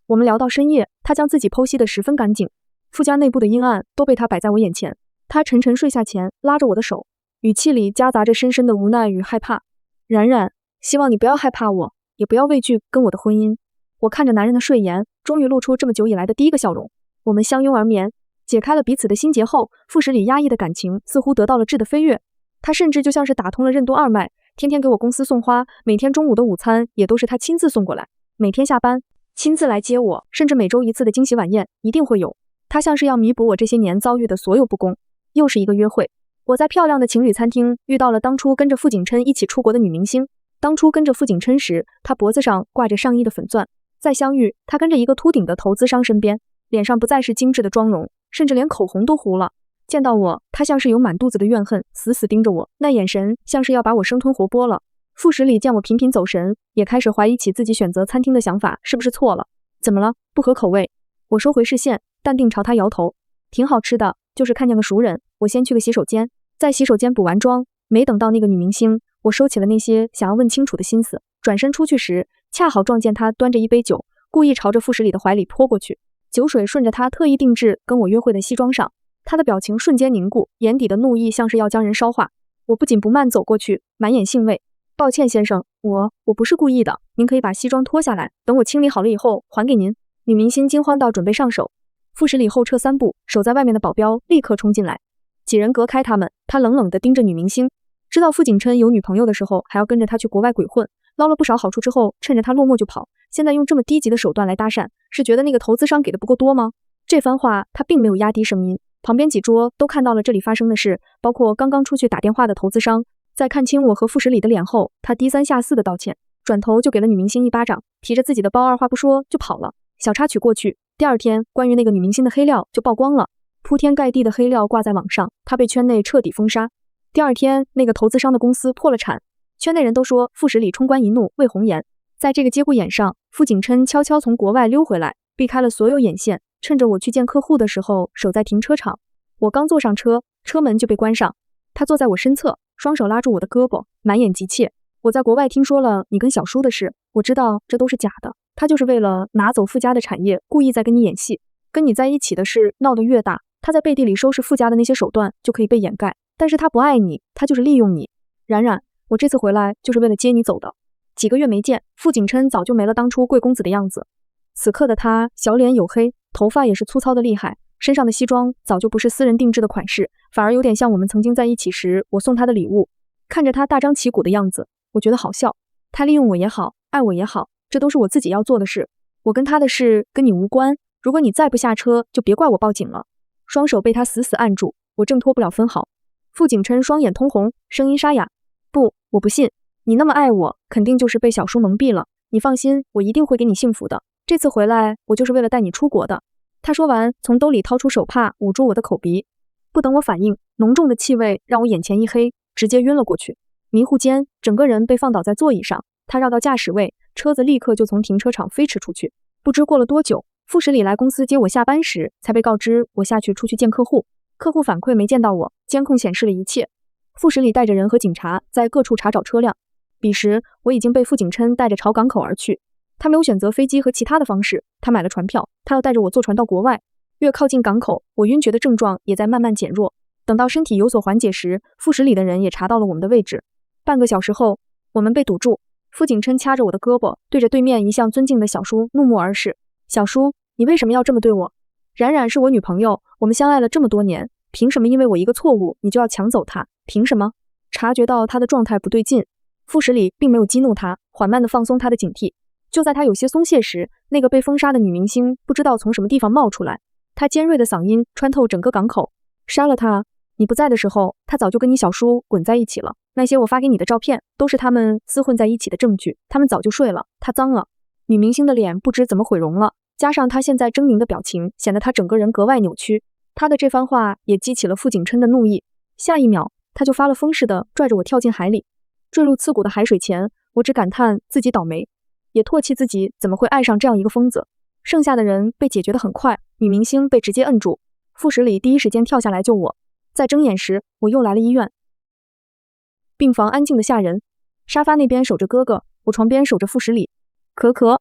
我们聊到深夜，他将自己剖析得十分干净，傅家内部的阴暗都被他摆在我眼前。他沉沉睡下前，拉着我的手，语气里夹杂着深深的无奈与害怕。冉冉，希望你不要害怕我，也不要畏惧跟我的婚姻。我看着男人的睡颜，终于露出这么久以来的第一个笑容。我们相拥而眠，解开了彼此的心结后，傅十里压抑的感情似乎得到了质的飞跃。他甚至就像是打通了任督二脉，天天给我公司送花，每天中午的午餐也都是他亲自送过来，每天下班亲自来接我，甚至每周一次的惊喜晚宴一定会有。他像是要弥补我这些年遭遇的所有不公。又是一个约会，我在漂亮的情侣餐厅遇到了当初跟着傅景琛一起出国的女明星。当初跟着傅景琛时，他脖子上挂着上衣的粉钻。再相遇，他跟着一个秃顶的投资商身边，脸上不再是精致的妆容，甚至连口红都糊了。见到我，他像是有满肚子的怨恨，死死盯着我，那眼神像是要把我生吞活剥了。傅十里见我频频走神，也开始怀疑起自己选择餐厅的想法是不是错了。怎么了？不合口味？我收回视线，淡定朝他摇头。挺好吃的，就是看见个熟人，我先去个洗手间。在洗手间补完妆，没等到那个女明星，我收起了那些想要问清楚的心思，转身出去时，恰好撞见他端着一杯酒，故意朝着傅十里的怀里泼过去。酒水顺着他特意定制跟我约会的西装上，他的表情瞬间凝固，眼底的怒意像是要将人烧化。我不紧不慢走过去，满眼兴味。抱歉先生，我不是故意的，您可以把西装脱下来，等我清理好了以后还给您。女明星惊慌到准备上手，傅十里后撤3步，守在外面的保镖立刻冲进来，几人隔开他们，他冷冷地盯着女明星。知道傅景琛有女朋友的时候，还要跟着他去国外鬼混，捞了不少好处之后，趁着他落寞就跑。现在用这么低级的手段来搭讪，是觉得那个投资商给的不够多吗？这番话他并没有压低声音，旁边几桌都看到了这里发生的事，包括刚刚出去打电话的投资商。在看清我和傅十里的脸后，他低三下四的道歉，转头就给了女明星一巴掌，提着自己的包二话不说就跑了。小插曲过去，第二天关于那个女明星的黑料就曝光了，铺天盖地的黑料挂在网上，他被圈内彻底封杀。第二天那个投资商的公司破了产，圈内人都说傅十里冲冠一怒为红颜。在这个节骨眼上，傅景琛悄悄从国外溜回来，避开了所有眼线，趁着我去见客户的时候守在停车场。我刚坐上车，车门就被关上，他坐在我身侧，双手拉住我的胳膊，满眼急切。我在国外听说了你跟小叔的事，我知道这都是假的，他就是为了拿走傅家的产业，故意在跟你演戏。跟你在一起的事闹得越大，他在背地里收拾傅家的那些手段就可以被掩盖。但是他不爱你，他就是利用你。冉冉，我这次回来就是为了接你走的。几个月没见，傅景琛早就没了当初贵公子的样子。此刻的他小脸黝黑，头发也是粗糙的厉害，身上的西装早就不是私人定制的款式，反而有点像我们曾经在一起时我送他的礼物。看着他大张旗鼓的样子，我觉得好笑。他利用我也好，爱我也好，这都是我自己要做的事。我跟他的事跟你无关，如果你再不下车，就别怪我报警了。双手被他死死按住，我挣脱不了分毫。傅景琛双眼通红，声音沙哑：不，我不信，你那么爱我，肯定就是被小叔蒙蔽了。你放心，我一定会给你幸福的。这次回来，我就是为了带你出国的。他说完，从兜里掏出手帕捂住我的口鼻。不等我反应，浓重的气味让我眼前一黑，直接晕了过去。迷糊间，整个人被放倒在座椅上。他绕到驾驶位，车子立刻就从停车场飞驰出去。不知过了多久，傅十里来公司接我下班时，才被告知我下去出去见客户。客户反馈没见到我，监控显示了一切。傅十里带着人和警察在各处查找车辆。彼时我已经被傅景琛带着朝港口而去。他没有选择飞机和其他的方式，他买了船票，他要带着我坐船到国外。越靠近港口，我晕厥的症状也在慢慢减弱。等到身体有所缓解时，傅十里的人也查到了我们的位置。半个小时后，我们被堵住。傅景琛掐着我的胳膊，对着对面一向尊敬的小叔怒目而视。小叔，你为什么要这么对我？冉冉是我女朋友，我们相爱了这么多年，凭什么因为我一个错误，你就要抢走她？凭什么？察觉到他的状态不对劲，傅十里并没有激怒他，缓慢地放松他的警惕。就在他有些松懈时，那个被封杀的女明星不知道从什么地方冒出来，她尖锐的嗓音穿透整个港口。杀了他！你不在的时候，他早就跟你小叔滚在一起了。那些我发给你的照片，都是他们厮混在一起的证据。他们早就睡了，他脏了。女明星的脸不知怎么毁容了，加上她现在狰狞的表情，显得她整个人格外扭曲。她的这番话也激起了傅景琛的怒意，下一秒，他就发了疯似的拽着我跳进海里。坠入刺骨的海水前，我只感叹自己倒霉，也唾弃自己怎么会爱上这样一个疯子。剩下的人被解决得很快，女明星被直接摁住，傅十里第一时间跳下来救我。在睁眼时，我又来了医院。病房安静的吓人，沙发那边守着哥哥，我床边守着傅十里。可可，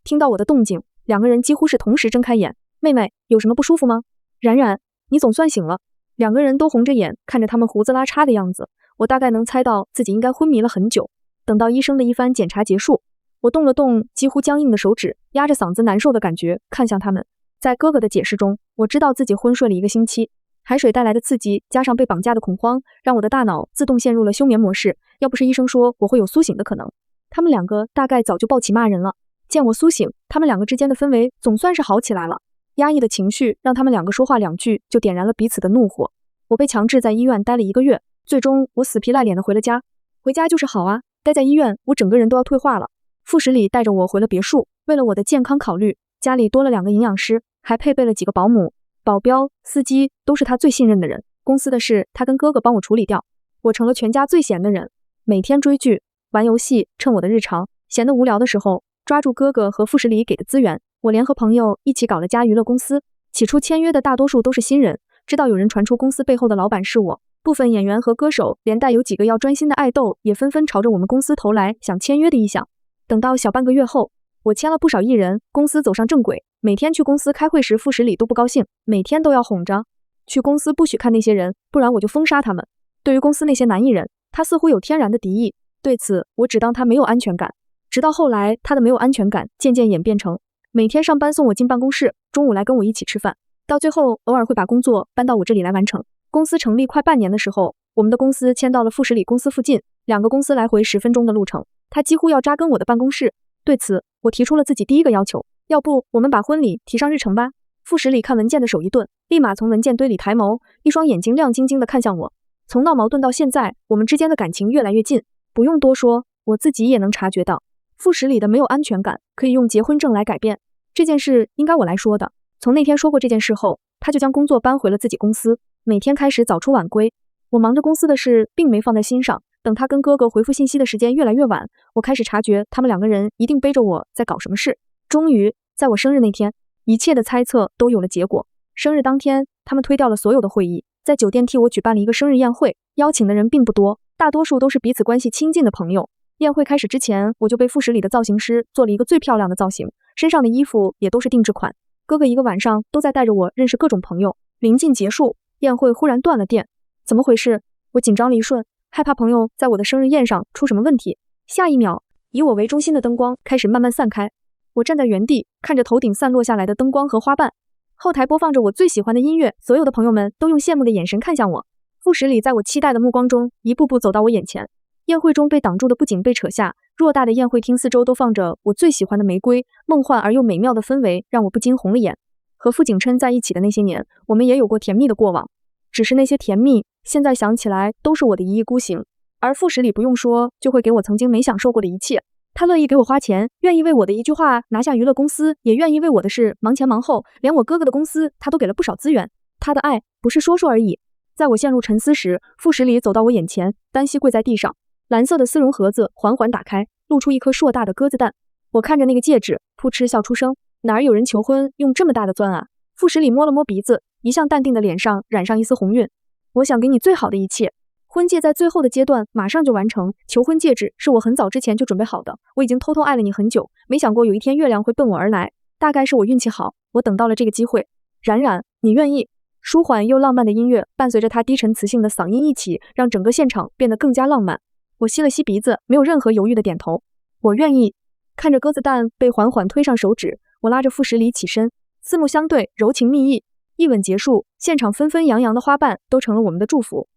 听到我的动静，两个人几乎是同时睁开眼。妹妹，有什么不舒服吗？冉冉，你总算醒了。两个人都红着眼看着他们胡子拉碴的样子，我大概能猜到自己应该昏迷了很久。等到医生的一番检查结束，我动了动几乎僵硬的手指，压着嗓子难受的感觉看向他们。在哥哥的解释中，我知道自己昏睡了1个星期。海水带来的刺激，加上被绑架的恐慌，让我的大脑自动陷入了休眠模式。要不是医生说我会有苏醒的可能，他们两个大概早就抱起骂人了。见我苏醒，他们两个之间的氛围总算是好起来了。压抑的情绪让他们两个说话2句就点燃了彼此的怒火。我被强制在医院待了1个月，最终我死皮赖脸的回了家。回家就是好啊，待在医院我整个人都要退化了。傅十里带着我回了别墅，为了我的健康考虑，家里多了2个营养师，还配备了几个保姆。保镖、司机都是他最信任的人，公司的事他跟哥哥帮我处理掉，我成了全家最闲的人，每天追剧、玩游戏，趁我的日常，闲得无聊的时候，抓住哥哥和傅十里给的资源，我联合朋友一起搞了家娱乐公司。起初签约的大多数都是新人，知道有人传出公司背后的老板是我，部分演员和歌手，连带有几个要专心的爱豆，也纷纷朝着我们公司投来想签约的意向。等到小半个月后，我签了不少艺人，公司走上正轨。每天去公司开会时，傅十里都不高兴，每天都要哄着去公司不许看那些人，不然我就封杀他们。对于公司那些男艺人，他似乎有天然的敌意，对此我只当他没有安全感。直到后来，他的没有安全感渐渐演变成每天上班送我进办公室，中午来跟我一起吃饭，到最后偶尔会把工作搬到我这里来完成。公司成立快半年的时候，我们的公司迁到了傅十里公司附近，2个公司来回10分钟的路程，他几乎要扎根我的办公室。对此，我提出了自己第1个要求，要不我们把婚礼提上日程吧。傅十里看文件的手一顿，立马从文件堆里抬眸，一双眼睛亮晶晶的看向我。从闹矛盾到现在，我们之间的感情越来越近，不用多说，我自己也能察觉到，傅十里的没有安全感可以用结婚证来改变。这件事应该我来说的。从那天说过这件事后，他就将工作搬回了自己公司，每天开始早出晚归。我忙着公司的事，并没放在心上。等他跟哥哥回复信息的时间越来越晚，我开始察觉他们2个人一定背着我在搞什么事。终于，在我生日那天，一切的猜测都有了结果。生日当天，他们推掉了所有的会议，在酒店替我举办了一个生日宴会，邀请的人并不多，大多数都是彼此关系亲近的朋友。宴会开始之前，我就被傅十里的造型师做了一个最漂亮的造型，身上的衣服也都是定制款。哥哥1个晚上都在带着我认识各种朋友。临近结束，宴会忽然断了电，怎么回事？我紧张了一瞬，害怕朋友在我的生日宴上出什么问题。下一秒，以我为中心的灯光开始慢慢散开，我站在原地，看着头顶散落下来的灯光和花瓣，后台播放着我最喜欢的音乐，所有的朋友们都用羡慕的眼神看向我。傅十里在我期待的目光中一步步走到我眼前，宴会中被挡住的布景被扯下，偌大的宴会厅四周都放着我最喜欢的玫瑰，梦幻而又美妙的氛围让我不禁红了眼。和傅景琛在一起的那些年，我们也有过甜蜜的过往，只是那些甜蜜现在想起来都是我的一意孤行。而傅十里不用说就会给我曾经没享受过的一切，他乐意给我花钱，愿意为我的一句话拿下娱乐公司，也愿意为我的事忙前忙后，连我哥哥的公司他都给了不少资源。他的爱不是说说而已。在我陷入沉思时，傅十里走到我眼前，单膝跪在地上，蓝色的丝绒盒子缓缓打开，露出一颗硕大的鸽子蛋。我看着那个戒指，噗嗤笑出声，哪儿有人求婚用这么大的钻啊？傅十里摸了摸鼻子，一向淡定的脸上染上一丝红晕。我想给你最好的一切。婚戒在最后的阶段马上就完成，求婚戒指是我很早之前就准备好的，我已经偷偷爱了你很久，没想过有一天月亮会奔我而来，大概是我运气好，我等到了这个机会。冉冉，你愿意？舒缓又浪漫的音乐伴随着他低沉磁性的嗓音一起，让整个现场变得更加浪漫。我吸了吸鼻子，没有任何犹豫的点头。我愿意。看着鸽子蛋被缓缓推上手指，我拉着傅十里起身，四目相对，柔情蜜意。一吻结束，现场纷纷扬扬的花瓣都成了我们的祝福。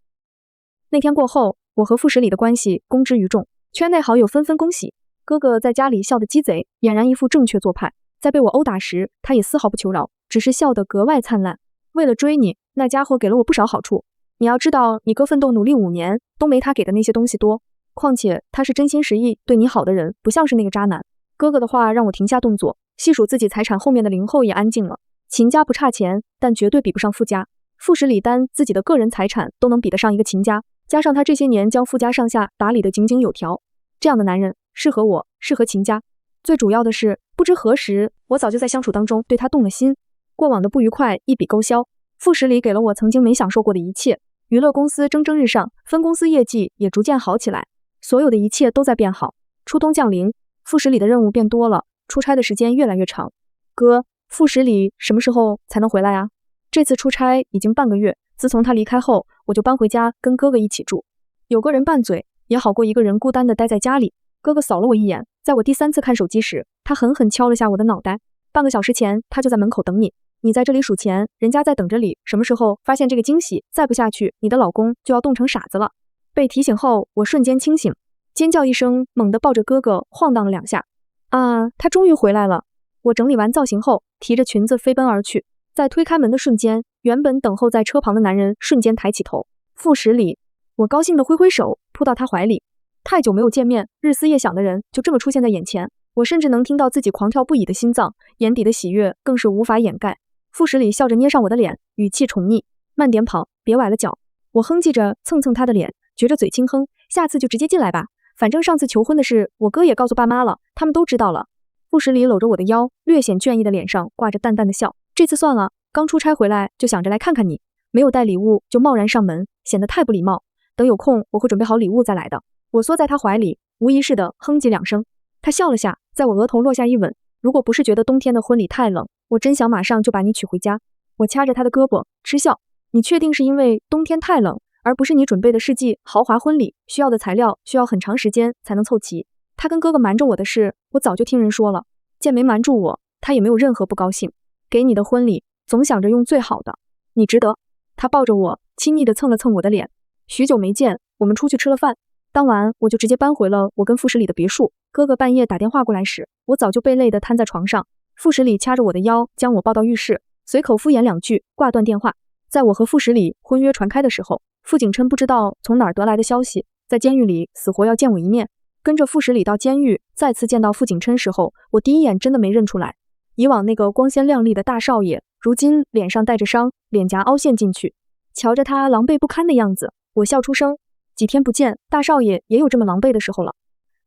那天过后，我和傅十里的关系公之于众，圈内好友纷纷恭喜。哥哥在家里笑得鸡贼，俨然一副正确做派，在被我殴打时，他也丝毫不求饶，只是笑得格外灿烂。为了追你，那家伙给了我不少好处。你要知道，你哥奋斗努力5年，都没他给的那些东西多。况且他是真心实意对你好的人，不像是那个渣男。哥哥的话让我停下动作，细数自己财产后面的零后也安静了。秦家不差钱，但绝对比不上傅家。傅十里单自己的个人财产都能比得上一个秦家，加上他这些年将傅家上下打理得井井有条，这样的男人适合我，适合秦家。最主要的是，不知何时，我早就在相处当中对他动了心。过往的不愉快一笔勾销，傅十里给了我曾经没享受过的一切。娱乐公司蒸蒸日上，分公司业绩也逐渐好起来，所有的一切都在变好。初冬降临，傅十里的任务变多了，出差的时间越来越长。哥，傅十里什么时候才能回来啊？这次出差已经半个月，自从他离开后，我就搬回家跟哥哥一起住，有个人拌嘴也好过一个人孤单的待在家里。哥哥扫了我一眼，在我第3次看手机时，他狠狠敲了下我的脑袋。半个小时前他就在门口等你，你在这里数钱，人家在等着你，什么时候发现这个惊喜，再不下去，你的老公就要冻成傻子了。被提醒后，我瞬间清醒，尖叫一声，猛地抱着哥哥晃荡了2下。啊，他终于回来了！我整理完造型后，提着裙子飞奔而去。在推开门的瞬间，原本等候在车旁的男人瞬间抬起头，傅十里！我高兴地挥挥手，扑到他怀里。太久没有见面，日思夜想的人就这么出现在眼前，我甚至能听到自己狂跳不已的心脏，眼底的喜悦更是无法掩盖。傅十里笑着捏上我的脸，语气宠溺：“慢点跑，别崴了脚。”我哼唧着蹭蹭他的脸，撅着嘴轻哼：“下次就直接进来吧，反正上次求婚的事，我哥也告诉爸妈了，他们都知道了。”傅十里搂着我的腰，略显倦意的脸上挂着淡淡的笑：“这次算了，刚出差回来就想着来看看你，没有带礼物就贸然上门，显得太不礼貌。等有空我会准备好礼物再来的。”我缩在他怀里，无意识地哼唧2声。他笑了下，在我额头落下一吻。如果不是觉得冬天的婚礼太冷，我真想马上就把你娶回家。我掐着他的胳膊，嗤笑：“你确定是因为冬天太冷，而不是你准备的世纪豪华婚礼需要的材料需要很长时间才能凑齐？他跟哥哥瞒着我的事，我早就听人说了。见没瞒住我，他也没有任何不高兴。给你的婚礼，总想着用最好的，你值得。”他抱着我，亲昵地蹭了蹭我的脸。许久没见，我们出去吃了饭。当晚我就直接搬回了我跟傅十里的别墅。哥哥半夜打电话过来时，我早就被累得瘫在床上。傅十里掐着我的腰，将我抱到浴室，随口敷衍2句，挂断电话。在我和傅十里婚约传开的时候，傅景琛不知道从哪儿得来的消息，在监狱里死活要见我一面。跟着傅十里到监狱，再次见到傅景琛时候，我第一眼真的没认出来。以往那个光鲜亮丽的大少爷，如今脸上带着伤，脸颊凹陷进去。瞧着他狼狈不堪的样子，我笑出声。几天不见，大少爷也有这么狼狈的时候了。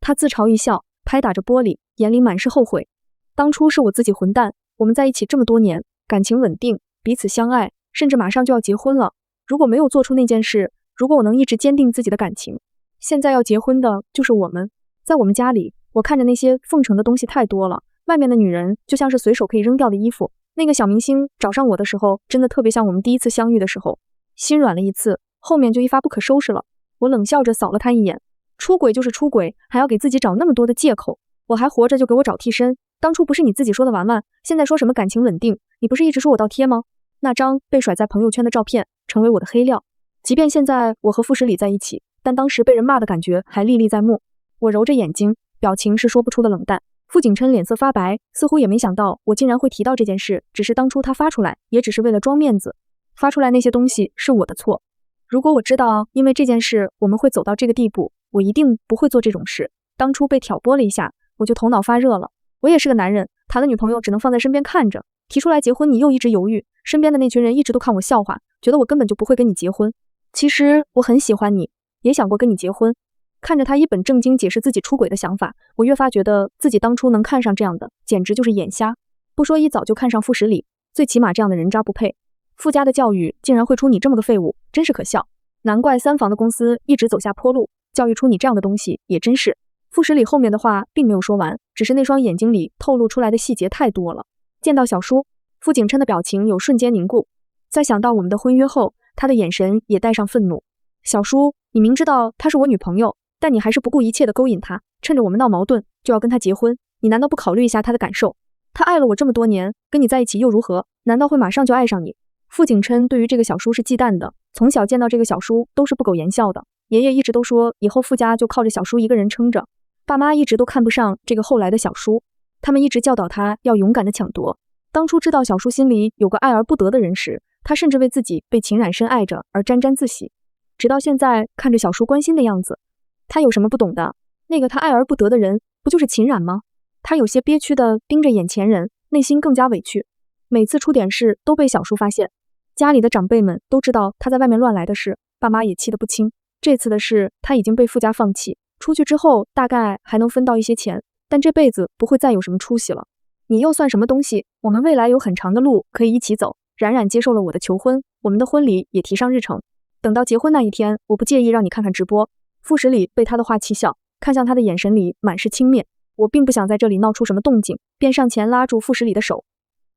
他自嘲一笑，拍打着玻璃，眼里满是后悔。当初是我自己混蛋，我们在一起这么多年，感情稳定，彼此相爱，甚至马上就要结婚了。如果没有做出那件事，如果我能一直坚定自己的感情，现在要结婚的就是我们。在我们家里，我看着那些奉承的东西太多了，外面的女人就像是随手可以扔掉的衣服。那个小明星找上我的时候，真的特别像我们第一次相遇的时候，心软了一次，后面就一发不可收拾了。我冷笑着扫了他一眼，出轨就是出轨，还要给自己找那么多的借口。我还活着就给我找替身，当初不是你自己说的玩玩，现在说什么感情稳定，你不是一直说我倒贴吗？那张被甩在朋友圈的照片成为我的黑料。即便现在我和傅十里在一起，但当时被人骂的感觉还历历在目。我揉着眼睛，表情是说不出的冷淡。傅景琛脸色发白，似乎也没想到我竟然会提到这件事，只是当初他发出来也只是为了装面子，发出来那些东西是我的错。如果我知道因为这件事我们会走到这个地步，我一定不会做这种事。当初被挑拨了一下，我就头脑发热了。我也是个男人，谈了女朋友只能放在身边看着，提出来结婚你又一直犹豫，身边的那群人一直都看我笑话，觉得我根本就不会跟你结婚。其实我很喜欢你，也想过跟你结婚。看着他一本正经解释自己出轨的想法，我越发觉得自己当初能看上这样的，简直就是眼瞎。不说一早就看上傅十里，最起码这样的人渣不配。傅家的教育竟然会出你这么个废物，真是可笑。难怪三房的公司一直走下坡路，教育出你这样的东西也真是。傅十里后面的话并没有说完，只是那双眼睛里透露出来的细节太多了。见到小叔，傅景琛的表情有瞬间凝固，在想到我们的婚约后，他的眼神也带上愤怒。小叔，你明知道她是我女朋友，但你还是不顾一切的勾引她，趁着我们闹矛盾，就要跟他结婚，你难道不考虑一下他的感受？他爱了我这么多年，跟你在一起又如何？难道会马上就爱上你？傅景琛对于这个小叔是忌惮的，从小见到这个小叔都是不苟言笑的。爷爷一直都说以后傅家就靠着小叔一个人撑着，爸妈一直都看不上这个后来的小叔，他们一直教导他要勇敢的抢夺。当初知道小叔心里有个爱而不得的人时，他甚至为自己被秦冉深爱着而沾沾自喜。直到现在看着小叔关心的样子，他有什么不懂的？那个他爱而不得的人不就是秦冉吗？他有些憋屈的盯着眼前人，内心更加委屈。每次出点事都被小叔发现，家里的长辈们都知道他在外面乱来的事，爸妈也气得不轻。这次的事他已经被傅家放弃，出去之后大概还能分到一些钱，但这辈子不会再有什么出息了。你又算什么东西？我们未来有很长的路可以一起走。冉冉接受了我的求婚，我们的婚礼也提上日程。等到结婚那一天，我不介意让你看看直播。傅十里被他的话气笑，看向他的眼神里满是轻蔑。我并不想在这里闹出什么动静，便上前拉住傅十里的手。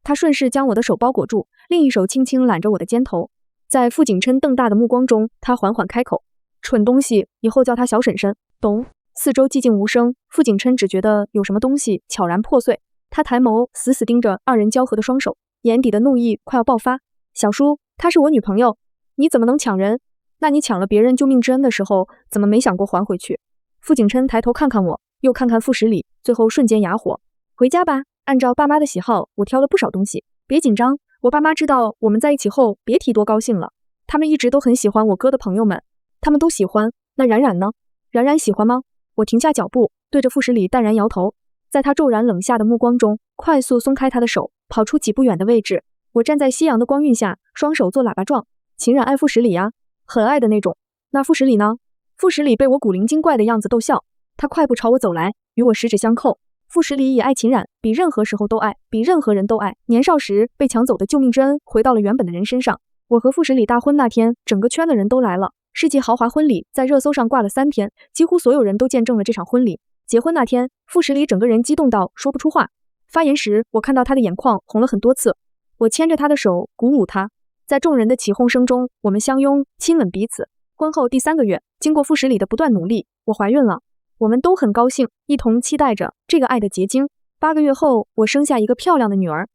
他顺势将我的手包裹住，另一手轻轻揽着我的肩头。在傅景琛瞪大的目光中，他缓缓开口：“蠢东西，以后叫他小婶婶，懂？”四周寂静无声，傅景琛只觉得有什么东西悄然破碎。他抬眸死死盯着二人交合的双手，眼底的怒意快要爆发。小叔，她是我女朋友，你怎么能抢人？那你抢了别人救命之恩的时候，怎么没想过还回去？傅景琛抬头看看我，又看看傅十里，最后瞬间哑火。回家吧，按照爸妈的喜好，我挑了不少东西，别紧张。我爸妈知道我们在一起后，别提多高兴了。他们一直都很喜欢我哥的朋友们，他们都喜欢。那冉冉呢？冉冉喜欢吗？我停下脚步，对着傅十里淡然摇头。在他骤然冷下的目光中，快速松开他的手，跑出几步远的位置。我站在夕阳的光晕下，双手做喇叭状。秦冉爱傅十里呀，很爱的那种。那傅十里呢？傅十里被我古灵精怪的样子逗笑，他快步朝我走来，与我十指相扣。傅十里也爱秦冉，比任何时候都爱，比任何人都爱。年少时被抢走的救命之恩回到了原本的人身上。我和傅十里大婚那天，整个圈的人都来了，世纪豪华婚礼在热搜上挂了3天，几乎所有人都见证了这场婚礼。结婚那天，傅十里整个人激动到说不出话。发言时，我看到他的眼眶红了很多次。我牵着他的手，鼓舞他。在众人的起哄声中，我们相拥亲吻彼此。婚后第3个月，经过傅十里的不断努力，我怀孕了。我们都很高兴，一同期待着这个爱的结晶。8个月后，我生下一个漂亮的女儿。